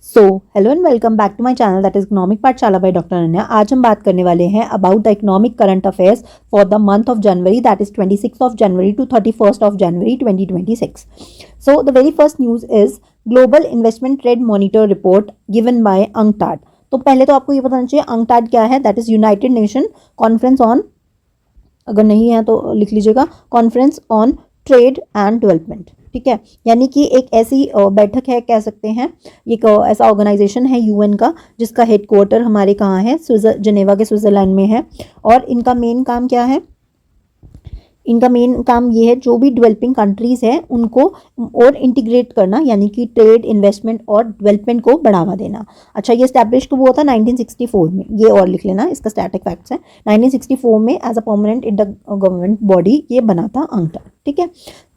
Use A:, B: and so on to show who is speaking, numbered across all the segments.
A: So hello and welcome back to my channel that is economic Pathshala by doctor Ananya. आज हम बात करने वाले हैं about the economic current affairs for the month of January, that is 26 of January to 31st of January 2026। So the very first news is global investment trade monitor report given by UNCTAD. तो पहले तो आपको ये बताना चाहिए UNCTAD क्या है। That is United nation conference on, अगर नहीं है तो लिख लीजिएगा, conference on trade and development. ठीक है, यानी कि एक ऐसी बैठक है, कह सकते हैं एक ऐसा ऑर्गेनाइजेशन है यूएन का जिसका हेडक्वार्टर हमारे कहाँ है, जिनेवा के स्विट्जरलैंड में है। और इनका मेन काम क्या है? इनका मेन काम ये है जो भी डेवलपिंग कंट्रीज़ है उनको और इंटीग्रेट करना, यानी कि ट्रेड, इन्वेस्टमेंट और डेवलपमेंट को बढ़ावा देना। अच्छा, ये स्टैब्लिश कब हुआ था? 1964 में। ये और लिख लेना, इसका स्टैटिक फैक्ट्स है। 1964 में as a permanent inter government body ये बना था अंकटाड। ठीक है,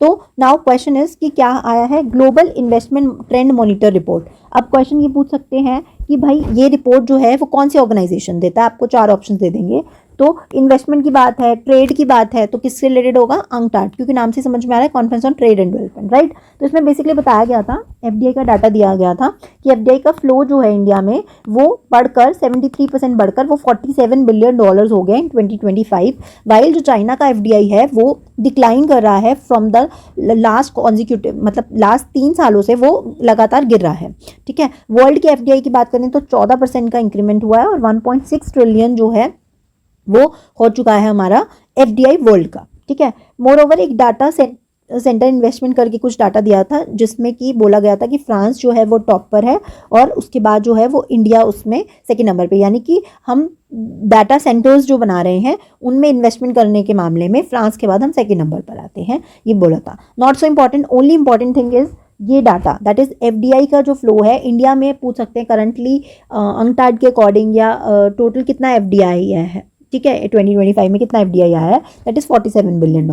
A: तो नाउ क्वेश्चन इज कि क्या आया है? Global investment trend monitor report. अब क्वेश्चन ये पूछ सकते हैं कि भाई ये रिपोर्ट जो है वो कौन सी ऑर्गेनाइजेशन देता है? आपको 4 ऑप्शन दे देंगे। तो इन्वेस्टमेंट की बात है, ट्रेड की बात है, तो किससे रिलेटेड होगा? अंकटाड, क्योंकि नाम से समझ में आ रहा है conference on trade and development, right. तो इसमें बेसिकली बताया गया था, एफडीआई का डाटा दिया गया था कि एफडीआई का फ्लो जो है इंडिया में वो बढ़कर 73% बढ़कर वो $47 बिलियन हो गए इन 2025। वाइल जो चाइना का एफडीआई है वो डिक्लाइन कर रहा है फ्रॉम द लास्ट कॉन्जिक्यूटिव, मतलब लास्ट 3 सालों से वो लगातार गिर रहा है। ठीक है, वर्ल्ड के एफडीआई की बात करें तो 14% का इंक्रीमेंट हुआ है और 1.6 ट्रिलियन जो है वो हो चुका है हमारा एफडीआई वर्ल्ड का। ठीक है, मोर ओवर एक डाटा सेंटर इन्वेस्टमेंट करके कुछ डाटा दिया था जिसमें कि बोला गया था कि फ्रांस जो है वो टॉप पर है और उसके बाद जो है वो इंडिया उसमें सेकंड नंबर पे, यानी कि हम डाटा सेंटर्स जो बना रहे हैं उनमें इन्वेस्टमेंट करने के मामले में फ्रांस के बाद हम सेकंड नंबर पर आते हैं, ये बोला था। Not so important, only important thing is ये डाटा, दैट इज एफडीआई का जो फ्लो है इंडिया में। पूछ सकते हैं करंटली अंकटाड के अकॉर्डिंग या टोटल कितना एफडीआई है। ठीक है, 2025 में कितना एफडीआई आया है? That is $47 billion.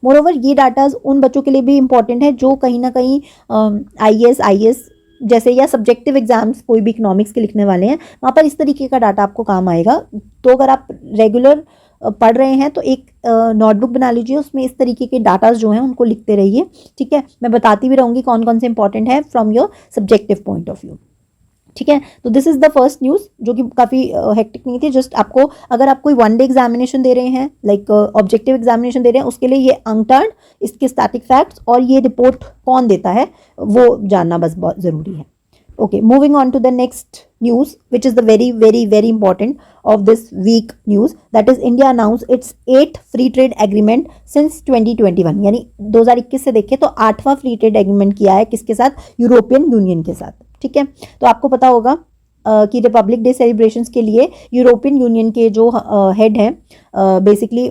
A: More over ये डाटाज उन बच्चों के लिए भी इंपॉर्टेंट है जो कहीं ना कहीं आईएएस जैसे या सब्जेक्टिव एग्जाम्स कोई भी इकोनॉमिक्स के लिखने वाले हैं, वहाँ पर इस तरीके का डाटा आपको काम आएगा। तो अगर आप रेगुलर पढ़ रहे हैं तो एक नोटबुक बना लीजिए, उसमें इस तरीके के डाटाज जो हैं उनको लिखते रहिए। ठीक है, मैं बताती भी रहूँगी कौन कौन से इंपॉर्टेंट है from your subjective point of view. ठीक है, तो this is the first news जो कि काफ़ी हेक्टिक नहीं थी। जस्ट आपको, अगर आप कोई 1 डे एग्जामिनेशन दे रहे हैं, लाइक ऑब्जेक्टिव एग्जामिनेशन दे रहे हैं, उसके लिए ये अंकटाड, इसके स्टैटिक फैक्ट्स और ये रिपोर्ट कौन देता है वो जानना बस बहुत ज़रूरी है। Okay, moving on to the next news which is the very very very important of this week news, that is India announce its 8th free trade agreement since 2021, यानी 2021 से देखें तो 8वां फ्री ट्रेड एग्रीमेंट किया है किसके साथ? European Union के साथ। ठीक है, तो आपको पता होगा कि रिपब्लिक डे सेलिब्रेशंस के लिए यूरोपियन यूनियन के जो हेड हैं, बेसिकली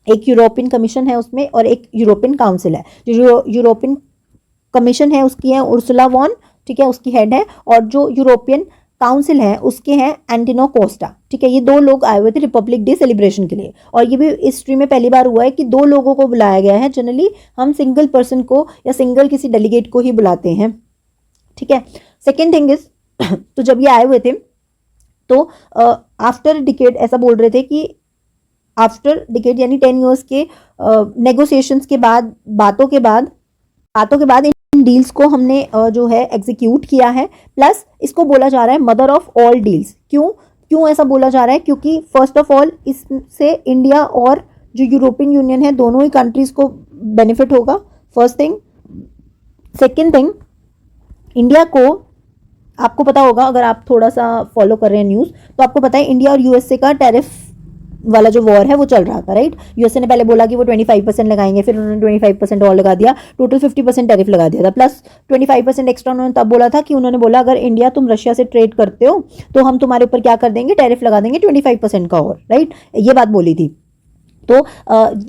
A: एक यूरोपियन कमीशन है उसमें और एक यूरोपियन काउंसिल है। जो यूरोपियन कमीशन है उसकी है उर्सुला वॉन, ठीक है, उसकी हेड है, और जो यूरोपियन काउंसिल है उसके हैं एंटिनो कोस्टा। ठीक है, ये 2 लोग आए हुए थे रिपब्लिक डे सेलिब्रेशन के लिए, और ये भी हिस्ट्री में पहली बार हुआ है कि 2 लोगों को बुलाया गया है। जनरली हम सिंगल पर्सन को या सिंगल किसी डेलीगेट को ही बुलाते हैं। ठीक है, सेकेंड थिंग इज तो जब ये आए हुए थे तो आफ्टर डिकेड ऐसा बोल रहे थे कि आफ्टर डिकेड यानी 10 ईयर्स के नेगोशिएशंस के बाद, बातों के बाद इन डील्स को हमने जो है एग्जीक्यूट किया है। प्लस इसको बोला जा रहा है मदर ऑफ ऑल डील्स। क्यों ऐसा बोला जा रहा है? क्योंकि फर्स्ट ऑफ ऑल इससे इंडिया और जो यूरोपियन यूनियन है दोनों ही कंट्रीज को बेनिफिट होगा, first thing. Second thing, India को, आपको पता होगा अगर आप थोड़ा सा फॉलो कर रहे हैं न्यूज़ तो आपको पता है इंडिया और यूएसए का टैरिफ वाला जो वॉर है वो चल रहा था, राइट। यूएसए ने पहले बोला कि वो 25% लगाएंगे, फिर उन्होंने 25% और लगा दिया, टोटल 50% टैरिफ लगा दिया था, प्लस 25% एक्स्ट्रा उन्होंने तब बोला था कि उन्होंने बोला अगर इंडिया तुम रशिया से ट्रेड करते हो तो हम तुम्हारे ऊपर क्या कर देंगे? टैरिफ लगा देंगे 25% का और, राइट, ये बात बोली थी। तो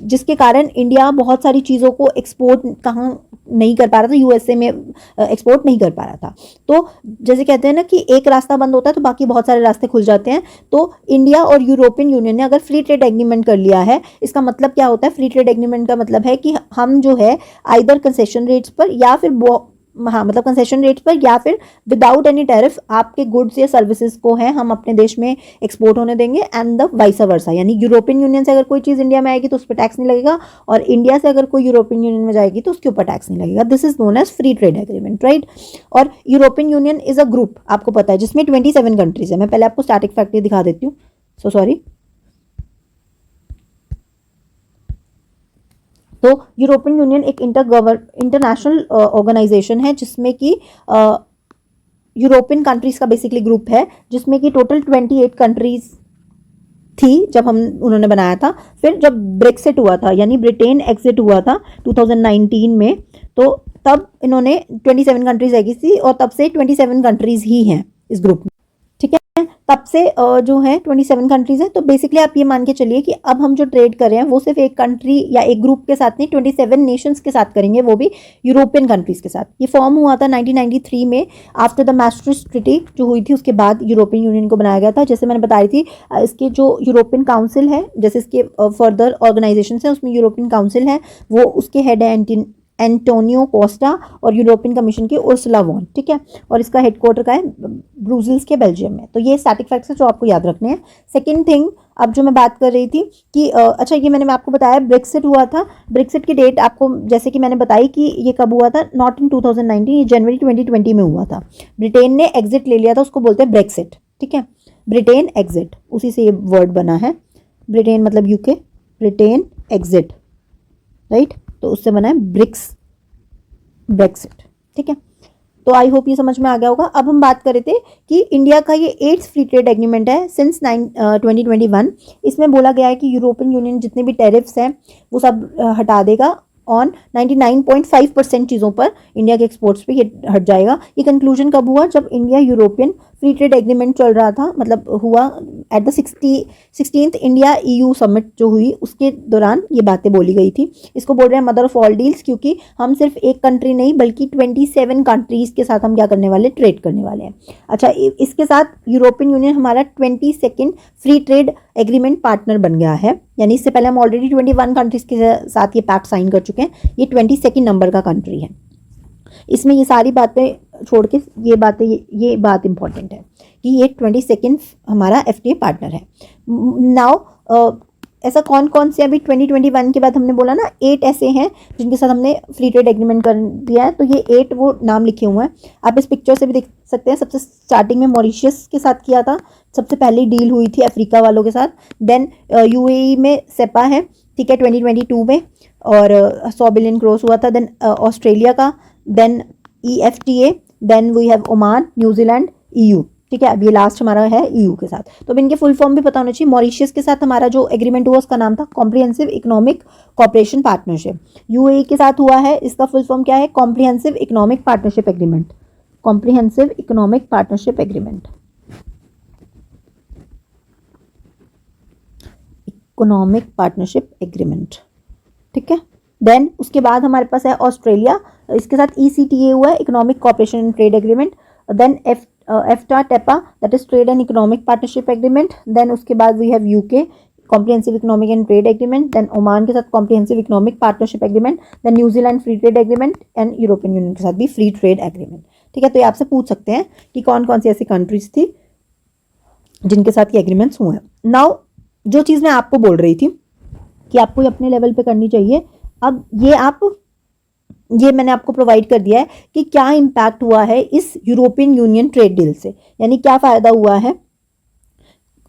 A: जिसके कारण इंडिया बहुत सारी चीज़ों को एक्सपोर्ट कहाँ नहीं कर पा रहा था, यूएसए में एक्सपोर्ट नहीं कर पा रहा था। तो जैसे कहते हैं ना कि एक रास्ता बंद होता है तो बाकी बहुत सारे रास्ते खुल जाते हैं। तो इंडिया और यूरोपियन यूनियन ने अगर फ्री ट्रेड एग्रीमेंट कर लिया है, इसका मतलब क्या होता है? फ्री ट्रेड एग्रीमेंट का मतलब है कि हम जो है आइदर कंसेशन रेट्स पर या फिर हाँ मतलब कंसेशन रेट्स पर, या फिर विदाउट एनी टैरिफ आपके गुड्स या सर्विसेज को है हम अपने देश में एक्सपोर्ट होने देंगे, एंड द वाइस वर्सा, यानी यूरोपियन यूनियन से अगर कोई चीज़ इंडिया में आएगी तो उस पर टैक्स नहीं लगेगा, और इंडिया से अगर कोई यूरोपियन यूनियन में जाएगी तो उसके ऊपर टैक्स नहीं लगेगा। This is known as free trade agreement, right. और European Union is a group, आपको पता है, जिसमें 27 कंट्रीज है। मैं पहले आपको स्टैटिक फैक्ट दिखा देती हूँ, सो सॉरी। तो यूरोपियन यूनियन एक इंटरनेशनल ऑर्गेनाइजेशन है, जिसमें कि यूरोपियन कंट्रीज का बेसिकली ग्रुप है, जिसमें कि टोटल 28 कंट्रीज थी जब हम उन्होंने बनाया था। फिर जब ब्रेक्सिट हुआ था, यानी ब्रिटेन एग्जिट हुआ था 2019 में, तो तब इन्होंने 27 कंट्रीज एग्जिट थी, और तब से 27 कंट्रीज ही हैं इस ग्रुप में, ठीक है। तब से जो है 27 कंट्रीज है। तो बेसिकली आप ये मान के चलिए कि अब हम जो ट्रेड कर रहे हैं वो सिर्फ एक कंट्री या एक ग्रुप के साथ नहीं, 27 नेशंस के साथ करेंगे, वो भी यूरोपियन कंट्रीज के साथ। ये फॉर्म हुआ था 1993 में, आफ्टर द maastricht ट्रीटी जो हुई थी, उसके बाद यूरोपियन यूनियन को बनाया गया था। जैसे मैंने बताई थी, इसके जो यूरोपियन काउंसिल है, जैसे इसके फर्दर ऑर्गेनाइजेशन है, उसमें यूरोपियन काउंसिल है, वो उसके हेड है एंटोनियो कोस्टा, और यूरोपियन कमीशन की उर्सुला वॉन, ठीक है। और इसका हेडक्वार्टर का है ब्रुसेल्स के बेल्जियम में। तो ये स्टैटिक फैक्ट्स है जो आपको याद रखने हैं। सेकंड थिंग, अब जो मैं बात कर रही थी कि अच्छा, ये मैंने आपको बताया ब्रेक्सिट हुआ था। ब्रेक्सिट की डेट आपको जैसे कि मैंने बताई कि ये कब हुआ था, नॉट इन 2019, ये जनवरी 2020 में हुआ था। ब्रिटेन ने एग्जिट ले लिया था, उसको बोलते हैं ब्रेक्सिट, ठीक है। ब्रिटेन एग्जिट, उसी से ये वर्ड बना है। ब्रिटेन मतलब यूके, ब्रिटेन एग्जिट, राइट। तो उससे बना है ब्रेक्सिट, ठीक है। तो आई होप ये समझ में आ गया होगा। अब हम बात कर रहे थे कि इंडिया का ये 8th फ्री ट्रेड एग्रीमेंट है सिंस 2021। इसमें बोला गया है कि यूरोपियन यूनियन जितने भी टैरिफ्स हैं वो सब हटा देगा ऑन 99.5% चीज़ों पर, इंडिया के एक्सपोर्ट्स पे ये हट जाएगा। ये कंक्लूजन कब हुआ, जब India European free trade agreement चल रहा था, मतलब हुआ at the 16th India EU summit जो हुई, उसके दौरान ये बातें बोली गई थी। इसको बोल रहे हैं मदर ऑफ ऑल डील्स, क्योंकि हम सिर्फ एक कंट्री नहीं बल्कि 27 कंट्रीज के साथ हम क्या करने वाले, ट्रेड करने वाले हैं। अच्छा, इसके साथ यूरोपियन यूनियन हमारा 22nd free trade agreement partner बन गया है, यानी इससे पहले हम ऑलरेडी 21 कंट्रीज के साथ ये पैक्ट साइन कर चुके हैं। ये 22nd नंबर का कंट्री है। इसमें ये सारी बातें छोड़ के ये बात इंपॉर्टेंट है कि ये 22nd हमारा FTA पार्टनर है। नाउ ऐसा कौन कौन से, अभी 2021 के बाद हमने बोला ना 8 ऐसे हैं जिनके साथ हमने फ्री ट्रेड एग्रीमेंट कर दिया है। तो ये 8 वो नाम लिखे हुए हैं, आप इस पिक्चर से भी देख सकते हैं। सबसे स्टार्टिंग में मॉरिशस के साथ किया था, सबसे पहली डील हुई थी अफ्रीका वालों के साथ। देन UAE में सेपा है, ठीक है, 2022 में, और 100 बिलियन क्रॉस हुआ था। देन ऑस्ट्रेलिया का, then EFTA, then we have Oman, New Zealand, EU, ठीक है। अब ये लास्ट हमारा है EU के साथ। तो अब इनके फुल फॉर्म भी पता होना चाहिए। मॉरिशस के साथ हमारा जो एग्रीमेंट हुआ उसका नाम था comprehensive economic cooperation partnership. UAE के साथ हुआ है, इसका फुल फॉर्म क्या है, comprehensive economic partnership agreement, comprehensive economic partnership agreement, economic partnership agreement, ठीक है। देन उसके बाद हमारे पास है ऑस्ट्रेलिया, इसके साथ ECTA हुआ है, economic cooperation and trade agreement. Then EFTA TEPA, that is trade and economic partnership agreement. Then उसके बाद we have UK comprehensive economic and trade agreement. Then Oman के साथ comprehensive economic partnership agreement. Then New Zealand free trade agreement, and European Union के साथ भी free trade agreement, ठीक है। तो ये आपसे पूछ सकते हैं कि कौन कौन सी ऐसी कंट्रीज थी जिनके साथ ये एग्रीमेंट्स हुए हैं। नाउ जो चीज़ मैं आपको बोल रही थी कि आपको ये अपने लेवल पे करनी चाहिए, अब ये मैंने आपको प्रोवाइड कर दिया है कि क्या इम्पैक्ट हुआ है इस यूरोपियन यूनियन ट्रेड डील से, यानी क्या फ़ायदा हुआ है।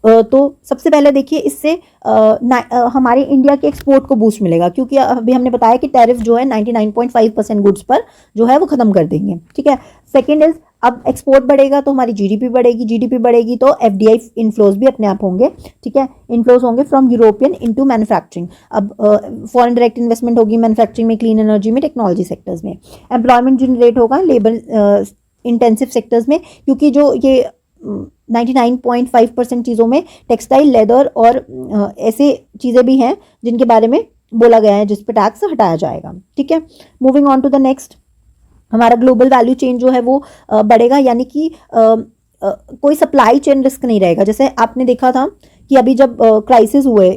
A: तो सबसे पहले देखिए, इससे हमारे इंडिया के एक्सपोर्ट को बूस्ट मिलेगा, क्योंकि अभी हमने बताया कि टैरिफ जो है 99.5% गुड्स पर जो है वो ख़त्म कर देंगे, ठीक है। सेकेंड इज, अब एक्सपोर्ट बढ़ेगा तो हमारी GDP बढ़ेगी, GDP बढ़ेगी तो FDI इनफ्लोज भी अपने आप होंगे, ठीक है। इनफ्लोज होंगे फ्रॉम यूरोपियन इनटू मैन्युफैक्चरिंग। अब फॉरेन डायरेक्ट इन्वेस्टमेंट होगी मैन्युफैक्चरिंग में, क्लीन एनर्जी में, टेक्नोलॉजी सेक्टर्स में। एम्प्लॉयमेंट जनरेट होगा लेबर इंटेंसिव सेक्टर्स में, क्योंकि जो ये 99.5% चीज़ों में टेक्सटाइल, लेदर और ऐसे चीज़ें भी हैं जिनके बारे में बोला गया है जिस पर टैक्स हटाया जाएगा, ठीक है। Moving on to the next, हमारा ग्लोबल वैल्यू चेन जो है वो बढ़ेगा, यानी कि कोई सप्लाई चेन रिस्क नहीं रहेगा। जैसे आपने देखा था कि अभी जब क्राइसिस हुए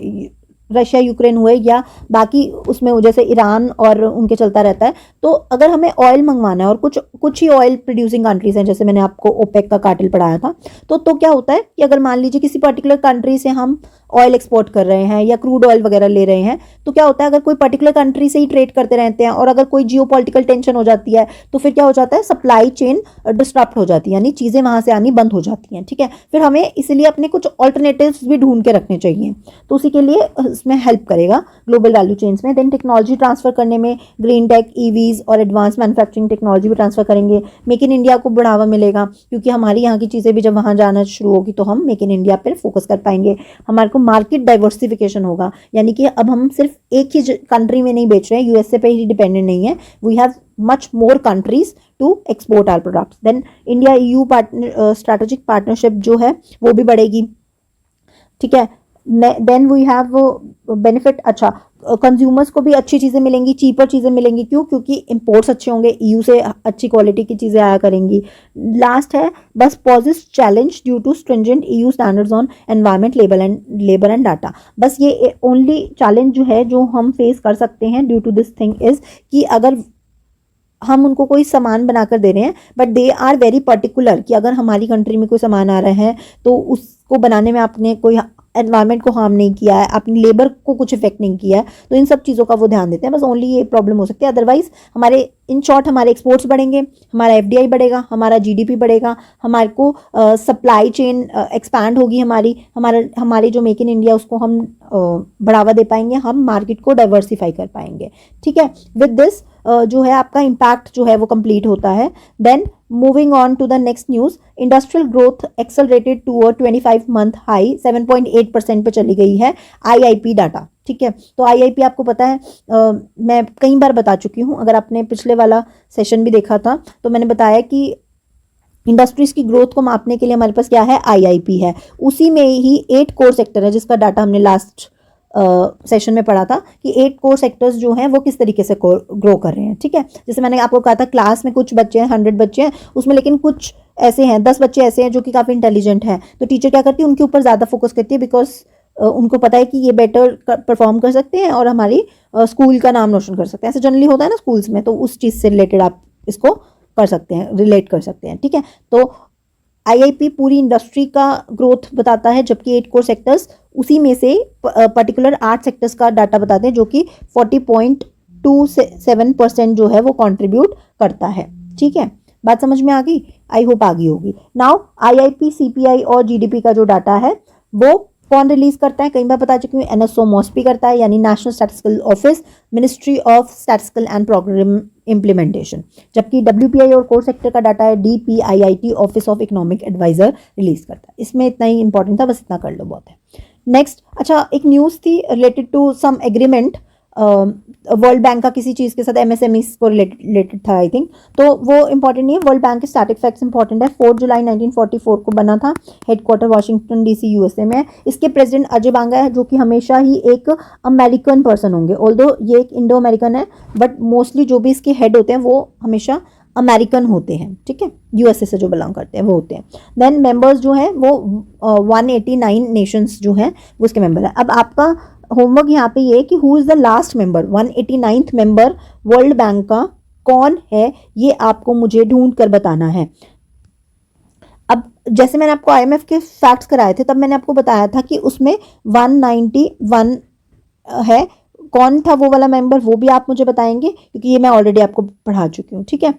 A: रशिया यूक्रेन हुए या बाकी उसमें जैसे ईरान और उनके चलता रहता है, तो अगर हमें ऑयल मंगवाना है और कुछ कुछ ही ऑयल प्रोड्यूसिंग कंट्रीज हैं, जैसे मैंने आपको ओपेक का कार्टेल पढ़ाया था, तो क्या होता है कि अगर मान लीजिए किसी पर्टिकुलर कंट्री से हम ऑयल एक्सपोर्ट कर रहे हैं या क्रूड ऑयल वगैरह ले रहे हैं, तो क्या होता है अगर कोई पर्टिकुलर कंट्री से ही ट्रेड करते रहते हैं और अगर कोई जियोपॉलिटिकल टेंशन हो जाती है, तो फिर क्या हो जाता है, सप्लाई चेन डिस्टर्ब हो जाती है, यानी चीज़ें वहां से आनी बंद हो जाती हैं। ठीक है, फिर हमें इसलिए अपने कुछ ऑल्टरनेटिव्स भी ढूंढ के रखने चाहिए, तो उसी के लिए इसमें हेल्प करेगा ग्लोबल वैल्यू चेन्स में। देन टेक्नोलॉजी ट्रांसफर करने में ग्रीन टेक, ईवीज और एडवांस मैन्युफैक्चरिंग टेक्नोलॉजी भी ट्रांसफर करेंगे। मेक इन इंडिया को बढ़ावा मिलेगा, क्योंकि हमारी यहाँ की चीज़ें भी जब वहाँ जाना शुरू होगी तो हम मेक इन इंडिया पर फोकस कर पाएंगे। हमारे को मार्केट डाइवर्सिफिकेशन होगा, यानी कि अब हम सिर्फ एक ही कंट्री में नहीं बेच रहे हैं, यूएसए पे ही डिपेंडेंट नहीं है, we have much more countries to export our products. Then India EU strategic partnership जो है वो भी बढ़ेगी। ठीक है, देन वी हैव बेनिफिट, अच्छा कंज्यूमर्स को भी अच्छी चीज़ें मिलेंगी, चीपर चीज़ें मिलेंगी। क्यों? क्योंकि इंपोर्ट्स अच्छे होंगे, ईयू से अच्छी क्वालिटी की चीज़ें आया करेंगी। लास्ट है बस poses challenge due to stringent EU standards on environment, labour and data. बस ये ओनली चैलेंज जो है जो हम फेस कर सकते हैं due to this thing is कि अगर हम उनको कोई सामान बनाकर दे रहे हैं but they are very particular कि अगर हमारी कंट्री में कोई सामान आ रहा है तो उसको बनाने में आपने कोई एनवायरनमेंट को हार्म नहीं किया है, अपनी लेबर को कुछ इफेक्ट नहीं किया है, तो इन सब चीज़ों का वो ध्यान देते हैं। बस ओनली ये प्रॉब्लम हो सकती है, अदरवाइज हमारे इन शॉर्ट हमारे एक्सपोर्ट्स बढ़ेंगे, हमारा एफडीआई बढ़ेगा, हमारा जीडीपी बढ़ेगा, हमारे को सप्लाई चेन एक्सपैंड होगी, हमारे जो मेक इन इंडिया उसको हम बढ़ावा दे पाएंगे, हम मार्केट को डाइवर्सिफाई कर पाएंगे। ठीक है, विद दिस जो है आपका इम्पैक्ट जो है वो कंप्लीट होता है। Then moving on to the next news, industrial growth accelerated to a 25 month high 7.8% पे चली गई है आईआईपी डाटा। ठीक है, तो आईआईपी आपको पता है मैं कई बार बता चुकी हूँ, अगर आपने पिछले वाला सेशन भी देखा था तो मैंने बताया कि इंडस्ट्रीज की ग्रोथ को मापने के लिए हमारे पास क्या है, आईआईपी है। उसी में ही 8 कोर सेक्टर है जिसका डाटा हमने लास्ट सेशन में पढ़ा था कि 8 कोर सेक्टर्स जो हैं वो किस तरीके से ग्रो कर रहे हैं। ठीक है, जैसे मैंने आपको कहा था क्लास में कुछ बच्चे हैं, 100 बच्चे हैं, उसमें लेकिन कुछ ऐसे हैं, 10 बच्चे ऐसे हैं जो कि काफ़ी इंटेलिजेंट हैं, तो टीचर क्या करती है, उनके ऊपर ज़्यादा फोकस करती है, बिकॉज उनको पता है कि ये बेटर परफॉर्म कर सकते हैं और हमारी स्कूल का नाम रोशन कर सकते हैं। ऐसे जनरली होता है ना स्कूल्स में, तो उस चीज़ से रिलेटेड आप इसको कर सकते हैं, रिलेट कर सकते हैं। ठीक है, तो आईआईपी पूरी इंडस्ट्री का ग्रोथ बताता है, जबकि 8 कोर सेक्टर्स उसी में से पर्टिकुलर 8 सेक्टर्स का डाटा बताते हैं, जो कि 40.27% जो है वो कंट्रीब्यूट करता है। ठीक है, बात समझ में आ गई? आई होप आ गई होगी। नाउ आईआईपी, सीपीआई और जीडीपी का जो डाटा है वो कौन रिलीज करता है, कई बार बता चुकी हूँ, एनएसओ मॉस्पी करता है, यानी national statistical office, ministry of statistical and programme implementation. जबकि डब्ल्यूपीआई और कोर सेक्टर का डाटा है DPIIT, office of economic adviser release करता है। इसमें इतना ही इंपॉर्टेंट था, बस इतना कर लो, बहुत है। नेक्स्ट, अच्छा एक न्यूज़ थी related to some agreement, World Bank का किसी चीज़ के साथ, एमएसएमई को रिलेटेड था आई थिंक, तो वो इंपॉर्टेंट नहीं है। वर्ल्ड बैंक के स्टैटिक फैक्ट्स इंपॉर्टेंट है। 4 जुलाई 1944 को बना था, हेडक्वार्टर वाशिंगटन डीसी यूएसए में। इसके प्रेसिडेंट अजय बांगा है, जो कि हमेशा ही एक अमेरिकन पर्सन होंगे, ऑल्दो ये एक इंडो अमेरिकन है, बट मोस्टली जो भी इसके हेड होते हैं वो हमेशा अमेरिकन होते हैं। ठीक है, यूएसए से जो बिलोंग करते हैं वो होते हैं। देन मेंबर्स जो हैं वो 189 नेशंस जो हैं वो उसके मेंबर है। अब आपका होमवर्क यहाँ पे ये कि who is the last member, 189th member world Bank का कौन है, ये आपको मुझे ढूंढ कर बताना है। अब जैसे मैंने आपको आईएमएफ के फैक्ट्स कराए थे, तब मैंने आपको बताया था कि उसमें 191 है, कौन था वो वाला मेंबर, वो भी आप मुझे बताएंगे, क्योंकि ये मैं ऑलरेडी आपको पढ़ा चुकी हूँ। ठीक है,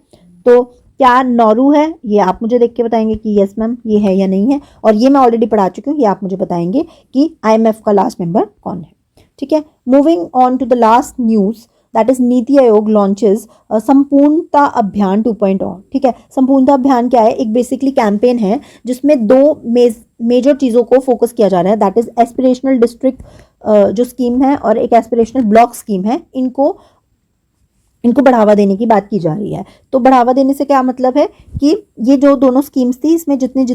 A: तो क्या नौरू है, ये आप मुझे देख के बताएंगे कि यस मैम ये है या नहीं है, और ये मैं ऑलरेडी पढ़ा चुकी हूँ, ये आप मुझे बताएंगे कि आईएमएफ का लास्ट मेंबर कौन है। ठीक है, moving on to the last news, that is NITI Aayog launches संपूर्णता अभियान 2.0। ठीक है, संपूर्णता अभियान क्या है, एक बेसिकली कैंपेन है जिसमें 2 मेजर चीज़ों को फोकस किया जा रहा है, दैट इज एस्पिरेशनल डिस्ट्रिक्ट जो स्कीम है और एक एस्पिरेशनल ब्लॉक स्कीम है। इनको बढ़ावा देने की बात की जा रही है। तो बढ़ावा देने से क्या मतलब है कि ये जो दोनों स्कीम्स थी, इसमें जितने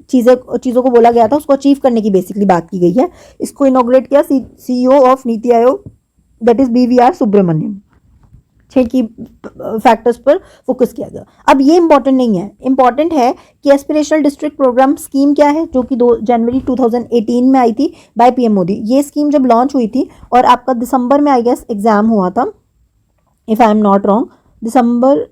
A: चीज़ों को बोला गया था उसको अचीव करने की बेसिकली बात की गई है। इसको इनॉग्रेट किया CEO of NITI Aayog, that is BVR Subramaniam. छः की फैक्टर्स पर फोकस किया गया। अब ये इंपॉर्टेंट नहीं है, इंपॉर्टेंट है कि एस्पिरेशनल डिस्ट्रिक्ट प्रोग्राम स्कीम क्या है, जो कि 2 जनवरी 2018 में आई थी बाय पीएम मोदी। ये स्कीम जब लॉन्च हुई थी और आपका दिसंबर में आई गेस एग्जाम हुआ था, if I am not wrong, दिसंबर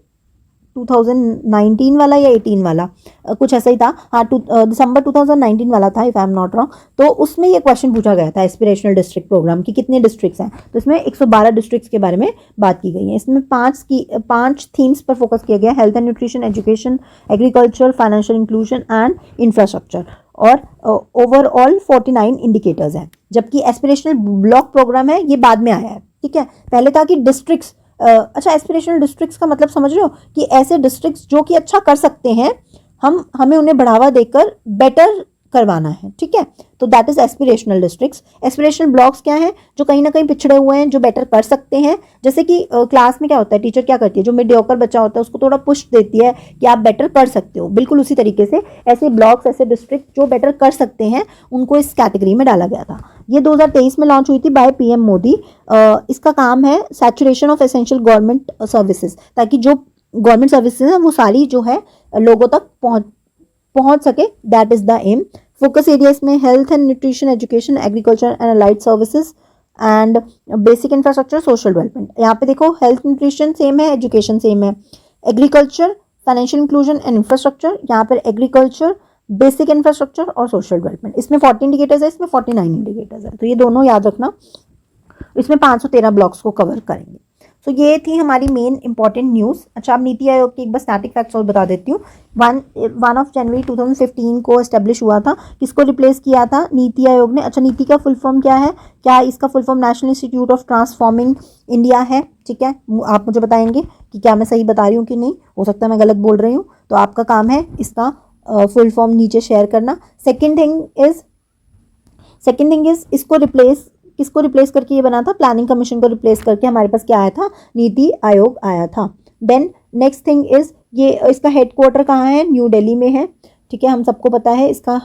A: 2019 वाला या 18 वाला, कुछ ऐसा ही था, हाँ दिसंबर 2019 वाला था if I am not wrong. तो उसमें ये क्वेश्चन पूछा गया था एस्पिरेशनल डिस्ट्रिक्ट प्रोग्राम की कितने डिस्ट्रिक्ट्स हैं, तो इसमें 112 डिस्ट्रिक्ट्स के बारे में बात की गई है। इसमें 5 थीम्स पर फोकस किया गया, health and nutrition, education, agriculture, financial inclusion and infrastructure, और ओवरऑल 49 इंडिकेटर्स हैं। जबकि एस्पिरेशनल ब्लॉक प्रोग्राम है ये बाद में आया है, ठीक है। पहले था कि डिस्ट्रिक्ट्स, अच्छा एस्पिरेशनल डिस्ट्रिक्ट्स का मतलब समझ रहे हो कि ऐसे डिस्ट्रिक्ट्स जो कि अच्छा कर सकते हैं, हमें उन्हें बढ़ावा देकर बेटर करवाना है, ठीक है। तो that is aspirational districts. Aspirational blocks क्या हैं, जो कहीं ना कहीं पिछड़े हुए हैं, जो बेटर कर सकते हैं। जैसे कि क्लास में क्या होता है, टीचर क्या करती है, जो मीडियोकर बच्चा होता है उसको थोड़ा पुश देती है कि आप बेटर कर सकते हो, बिल्कुल उसी तरीके से ऐसे ब्लॉक्स, ऐसे डिस्ट्रिक्ट जो बेटर कर सकते हैं, उनको इस कैटेगरी में डाला गया था। ये 2023 में लॉन्च हुई थी बाय पीएम मोदी। इसका काम है saturation of essential government services, ताकि जो गवर्नमेंट सर्विसेज हैं वो सारी जो है लोगों तक पहुंच सके, that is the aim. Focus areas में health and nutrition, education, agriculture and allied services and basic infrastructure, social development. यहाँ पे देखो हेल्थ न्यूट्रिशन सेम है, एजुकेशन सेम है, agriculture, financial inclusion and infrastructure, यहाँ पर एग्रीकल्चर, बेसिक इंफ्रास्ट्रक्चर और social development. इसमें 40 इंडिकेटर्स है, इसमें 49 इंडिकेटर्स है, तो ये दोनों याद रखना। इसमें 513 ब्लॉक्स को कवर करेंगे। तो ये थी हमारी मेन इंपॉर्टेंट न्यूज़। अच्छा, अब नीति आयोग के एक बार स्टैटिक फैक्ट्स और बता देती हूँ। 1 जनवरी 2015 को एस्टेब्लिश हुआ था। किसको रिप्लेस किया था, नीति आयोग ने। अच्छा, नीति का फुल फॉर्म क्या है, क्या इसका full form national institute of transforming India है, ठीक है। आप मुझे बताएंगे कि क्या मैं सही बता रही हूँ कि नहीं, हो सकता है मैं गलत बोल रही हूँ, तो आपका काम है इसका फुल फॉर्म नीचे शेयर करना। सेकेंड थिंग इज किसको रिप्लेस करके ये बना था, प्लानिंग कमीशन को रिप्लेस करके हमारे पास क्या आया था, नीति आयोग आया था। देन नेक्स्ट थिंग इज ये इसका हेडक्वार्टर कहाँ है, न्यू दिल्ली में है, ठीक है, हम सबको पता है इसका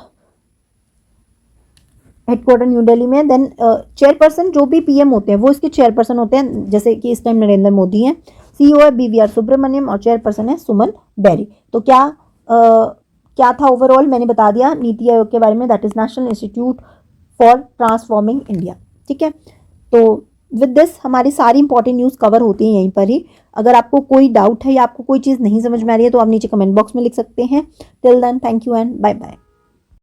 A: हेडक्वार्टर न्यू दिल्ली में। देन चेयरपर्सन जो भी पीएम होते हैं वो इसके चेयरपर्सन होते हैं, जैसे कि इस टाइम नरेंद्र मोदी हैं। सीईओ है बीवीआर सुब्रमण्यम और चेयरपर्सन है सुमन बेरी। तो क्या था ओवरऑल, मैंने बता दिया नीति आयोग के बारे में, that is national institute for transforming India, ठीक है। तो विद दिस हमारी सारी इंपॉर्टेंट न्यूज़ कवर होती हैं यहीं पर ही। अगर आपको कोई डाउट है या आपको कोई चीज़ नहीं समझ में आ रही है तो आप नीचे कमेंट बॉक्स में लिख सकते हैं। Till then, thank you and bye bye.